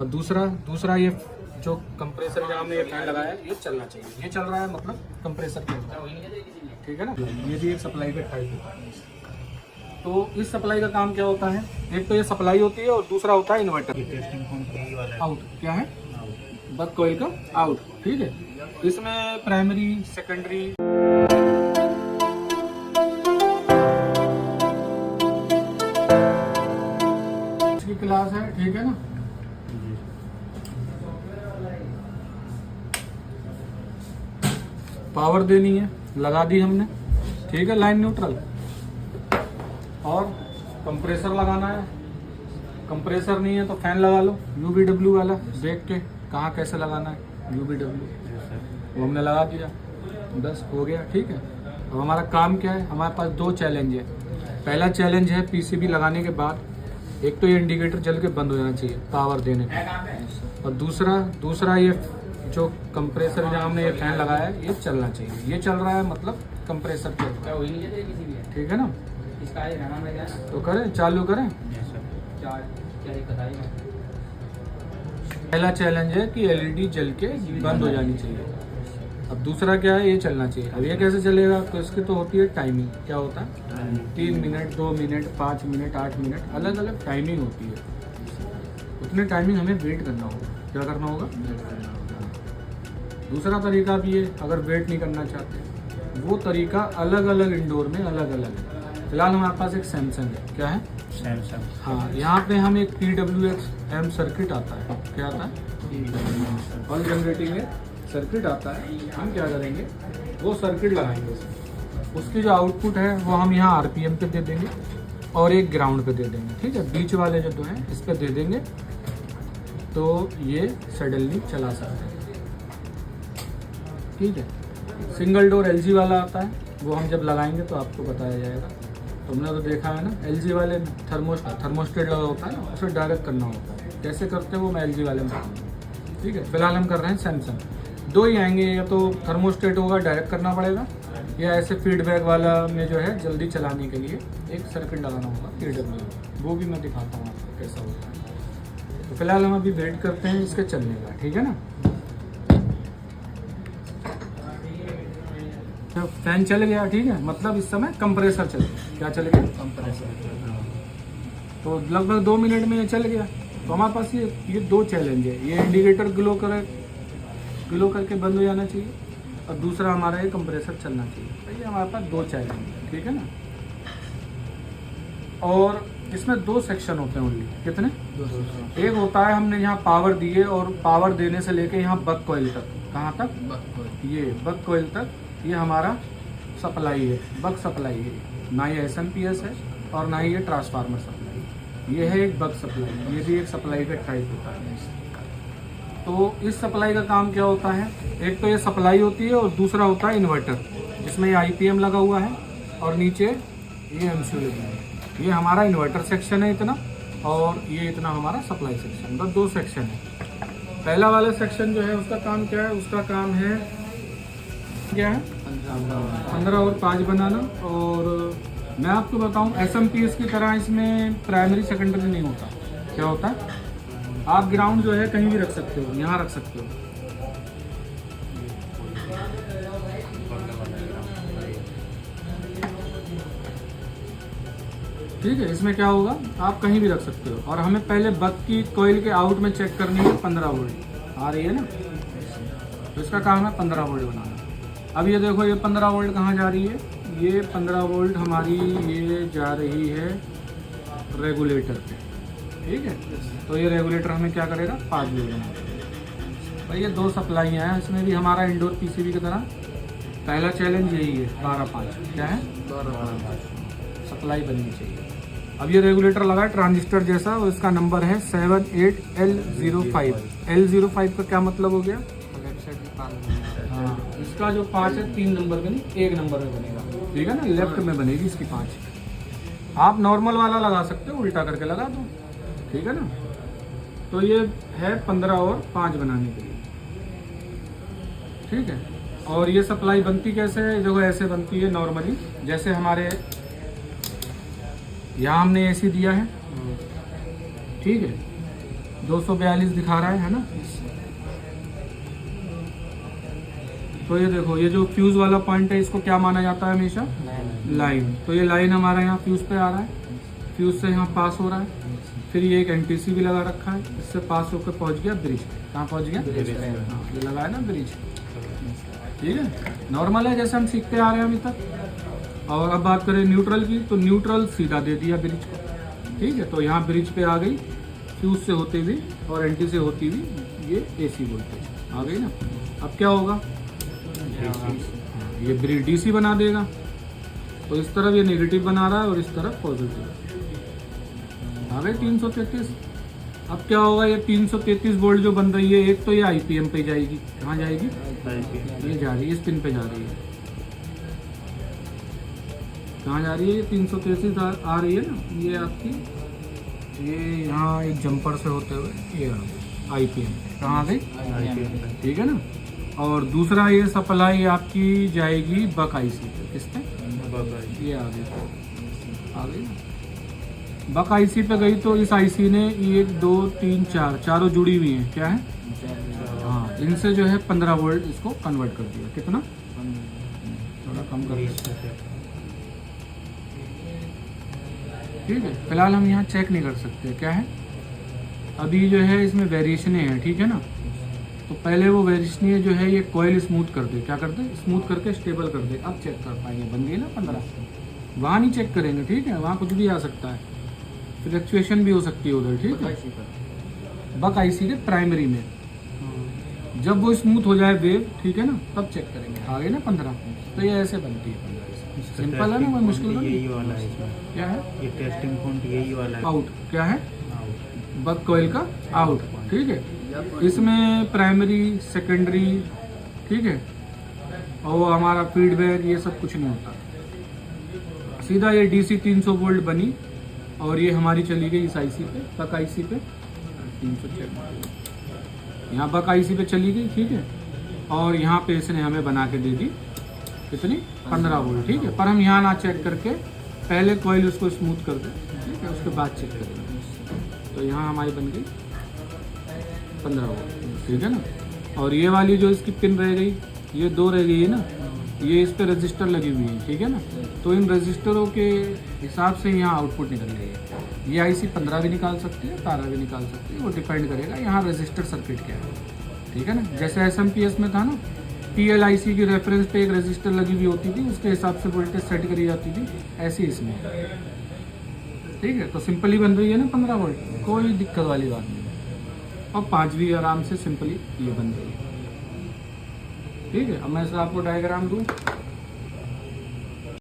और दूसरा दूसरा ये जो कंप्रेसर जहाँ हमने ये फैन लगाया है ये चलना चाहिए, ये चल रहा है मतलब कंप्रेसर चल रहा है, ठीक है ना। ये भी एक सप्लाई का टाइप है। तो इस सप्लाई का काम क्या होता है, एक तो ये सप्लाई होती है और दूसरा होता है इन्वर्टर आउट। क्या है, बक कॉइल का आउट, ठीक है। इसमें प्राइमरी सेकेंडरी की क्लास है, ठीक है ना। पावर देनी है, लगा दी हमने, ठीक है, लाइन न्यूट्रल। और कंप्रेसर लगाना है, कंप्रेसर नहीं है तो फैन लगा लो UVW वाला, देख के कहाँ कैसे लगाना है UVW, वो हमने लगा दिया, बस हो गया, ठीक है। अब हमारा काम क्या है, हमारे पास दो चैलेंज है। पहला चैलेंज है PCB लगाने के बाद एक तो ये इंडिकेटर जल के बंद हो जाना चाहिए पावर देने का, और दूसरा ये जो कंप्रेसर जहाँ हमने ये फैन लगाया है ये चलना चाहिए, ये चल रहा है मतलब कंप्रेसर चल रहा है, ठीक है ना। तो करें, चालू करें। पहला चैलेंज है कि LED जल के बंद हो जानी चाहिए। अब दूसरा क्या है, ये चलना चाहिए। अब ये कैसे चलेगा, तो इसकी तो होती है टाइमिंग। क्या होता है, 3 मिनट 2 मिनट 5 मिनट 8 मिनट अलग अलग टाइमिंग होती है। उतने टाइमिंग हमें वेट करना होगा। क्या करना होगा, दूसरा तरीका भी है, अगर वेट नहीं करना चाहते वो तरीका अलग अलग इंडोर में अलग अलग है। फिलहाल हमारे पास एक सैमसंग है। क्या है, सैमसंग। हाँ, यहाँ पे हम एक PWM सर्किट आता है। क्या आता है, पल्स जनरेटिंग सर्किट आता है। हम क्या करेंगे, वो सर्किट लगाएंगे, उसकी जो आउटपुट है वो हम यहाँ RPM पे दे देंगे और एक ग्राउंड पे दे देंगे, ठीक है। बीच वाले जो है इस पे दे देंगे तो ये सडनली चला सकते हैं, ठीक है। सिंगल डोर LG वाला आता है, वो हम जब लगाएंगे तो आपको बताया जाएगा। तुमने तो देखा है ना, LG वाले थर्मोस्टेट लगा होता है ना, उसे डायरेक्ट करना होता है। कैसे करते हैं वो मैं LG वाले में बताऊंगा, ठीक है। फिलहाल हम कर रहे हैं सैमसंग। दो ही आएंगे, या तो थर्मोस्टेट होगा डायरेक्ट करना पड़ेगा, या ऐसे फीडबैक वाला में जो है जल्दी चलाने के लिए एक सर्किट लगाना होगा PWM, वो भी मैं दिखाता हूँ आपको कैसा होता है। तो फिलहाल हम अभी वेट करते हैं इसके चलने का, ठीक है ना। तो फैन चल गया, ठीक है, मतलब इस समय कंप्रेसर चल गया। क्या चल गया, कंप्रेसर। तो लगभग 2 मिनट में ये चल गया। तो हमारे पास ये दो चैलेंज है, ये इंडिकेटर ग्लो करके बंद हो जाना चाहिए, और दूसरा हमारा ये कंप्रेसर चलना चाहिए। तो ये हमारे पास दो चैलेंज है, ठीक है ना। और इसमें 2 सेक्शन होते हैं ओनली। कितने, एक होता है हमने यहाँ पावर दी है, और पावर देने से लेके यहाँ बक कॉइल तक, कहाँ तक, ये बक कॉइल तक, ये हमारा सप्लाई है, बक सप्लाई है। ना ये SMPS है और ना ही ये ट्रांसफार्मर सप्लाई, ये है एक बक सप्लाई। ये भी एक सप्लाई का टाइप होता है। तो इस सप्लाई का काम क्या होता है, एक तो ये सप्लाई होती है और दूसरा होता है इन्वर्टर, जिसमें ये IPM लगा हुआ है और नीचे ये MCU लगा है। ये हमारा इन्वर्टर सेक्शन है इतना, और ये इतना हमारा सप्लाई सेक्शन, बस 2 सेक्शन है। पहला वाला सेक्शन जो है उसका काम क्या है, उसका काम है क्या है, 15 और 5 बनाना। और मैं आपको बताऊं SMPS की तरह इसमें प्राइमरी सेकेंडरी नहीं होता। क्या होता है, आप ग्राउंड जो है कहीं भी रख सकते हो, यहाँ रख सकते हो, ठीक है। इसमें क्या होगा, आप कहीं भी रख सकते हो। और हमें पहले बक की कॉइल के आउट में चेक करनी है 15 वोल्ट आ रही है ना, तो इसका काम है 15 वोल्ट बनाना। अब ये देखो, ये 15 वोल्ट कहाँ जा रही है, ये 15 वोल्ट हमारी ये जा रही है रेगुलेटर पे, ठीक है। तो ये रेगुलेटर हमें क्या करेगा, 5 वोल्ट बनाएगा। भाई ये 2 सप्लाइयाँ हैं, इसमें भी हमारा इंडोर PCB की तरह पहला चैलेंज यही है, 12-5। क्या है, 12-5 सप्लाई बननी चाहिए। अब ये रेगुलेटर लगा है ट्रांजिस्टर जैसा, और इसका नंबर है 78L05। L05 का क्या मतलब हो गया, हाँ, इसका जो 5 है 3 नंबर का नहीं, 1 नंबर में बनेगा, ठीक है ना, लेफ्ट में बनेगी इसकी 5। आप नॉर्मल वाला लगा सकते हो, उल्टा करके लगा दो, ठीक है ना। तो ये है 15 और 5 बनाने के लिए, ठीक है। और ये सप्लाई बनती कैसे है, देखो ऐसे बनती है नॉर्मली, जैसे हमारे यहाँ हमने AC दिया है, ठीक है। 242 दिखा रहा है ना। तो ये देखो, ये जो फ्यूज वाला पॉइंट है इसको क्या माना जाता है हमेशा? लाइन। तो ये लाइन हमारा यहाँ फ्यूज पे आ रहा है, फ्यूज से यहाँ पास हो रहा है, फिर ये एक एनटीसी भी लगा रखा है, इससे पास होकर पहुँच गया ब्रिज। कहाँ पहुँच गया? हाँ, ये लगा है ना ब्रिज। ठीक है, नॉर्मल है जैसे हम सीखते आ रहे हैं अभी तक। और अब बात करें न्यूट्रल की, तो न्यूट्रल सीधा दे दिया ब्रिज को। ठीक है, तो यहाँ ब्रिज पे आ गई फ्यूज से होते हुए और एंटी से होती हुई ये एसी वोल्टेज आ गई ना। अब क्या होगा? ये ब्रिज डीसी बना देगा। तो इस तरफ ये नेगेटिव बना रहा है और इस तरफ पॉजिटिव। आ गए 333। अब क्या होगा? ये 333 वोल्ट जो बन रही है, एक तो ये आईपीएम पे जाएगी। कहाँ जाएगी? ये जा रही है, इस पिन पे जा रही है। कहाँ जा रही है? ये 333 आ रही है ना, ये आपकी, ये यहाँ एक जंपर से होते हुए ये आईपीएम कहाँ आ गई? ठीक है ना। और दूसरा ये सप्लाई आपकी जाएगी बक आईसी पे। किस पे? ये आ गई ना। बक आईसी पे गई तो इस आईसी ने 1 2 3 4 चारों जुड़ी हुई हैं। क्या है? हाँ, इनसे जो है 15 वोल्ट इसको कन्वर्ट कर दिया। कितना? थोड़ा कम कर दिया। ठीक है, फिलहाल हम यहाँ चेक नहीं कर सकते। क्या है? अभी जो है इसमें वेरिएशनें हैं। ठीक है ना। तो पहले वो वेरिएशनें जो है ये कॉइल स्मूथ कर दे। क्या कर दे? स्मूथ करके स्टेबल कर दे। अब चेक कर पाएंगे। बन गई ना 15। वहाँ नहीं चेक करेंगे। ठीक है, वहाँ कुछ भी आ सकता है, फ्लक्चुएशन भी हो सकती है उधर। ठीक है, बक आईसी के प्राइमरी में जब वो स्मूथ हो जाए वेव, ठीक है ना, तब चेक करेंगे। आ गए ना 15। तो ये ऐसे बनती है 15। सिंपल है ना, कोई मुश्किल नहीं। यही वाला है इसमें। क्या है? ये टेस्टिंग पॉइंट यही वाला है। आउट। क्या है? बक कॉइल का आउट। ठीक है, इसमें प्राइमरी सेकेंडरी, ठीक है, और हमारा फीडबैक ये सब कुछ नहीं होता। सीधा ये डीसी 300 वोल्ट बनी और ये हमारी चली गई इस आईसी पे, बक आईसी पे 300 यहाँ बक आईसी पे चली गई। ठीक है, और यहाँ पे इसने हमें बना के दे दी कितनी? 15 वोल्ट। ठीक है, पर हम यहाँ ना चेक करके पहले कॉइल उसको स्मूथ कर दें। ठीक है, उसके बाद चेक करेंगे। तो यहाँ हमारी बन गई 15 वोल्ट। ठीक है ना। और ये वाली जो इसकी पिन रह गई, ये 2 रह गई है ना, ये इस पे रजिस्टर लगी हुई है। ठीक है ना। तो इन रजिस्टरों के हिसाब से यहाँ आउटपुट निकल रही है। ये आईसी 15 भी निकाल सकती है, 12 भी निकाल सकती है, वो डिपेंड करेगा यहाँ रजिस्टर सर्किट क्या है। ठीक है ना। जैसे एसएमपीएस में था ना, पीएलआईसी की रेफरेंस पे एक रजिस्टर लगी हुई होती थी, उसके हिसाब से वोल्टेज सेट करी जाती थी, ऐसे इसमें। ठीक है, तो सिंपली बन रही है ना 15 वोल्ट, कोई दिक्कत वाली बात नहीं। और 5 भी आराम से सिंपली ये बन रही है। ठीक है, अब मैं आपको डायग्राम दूँ।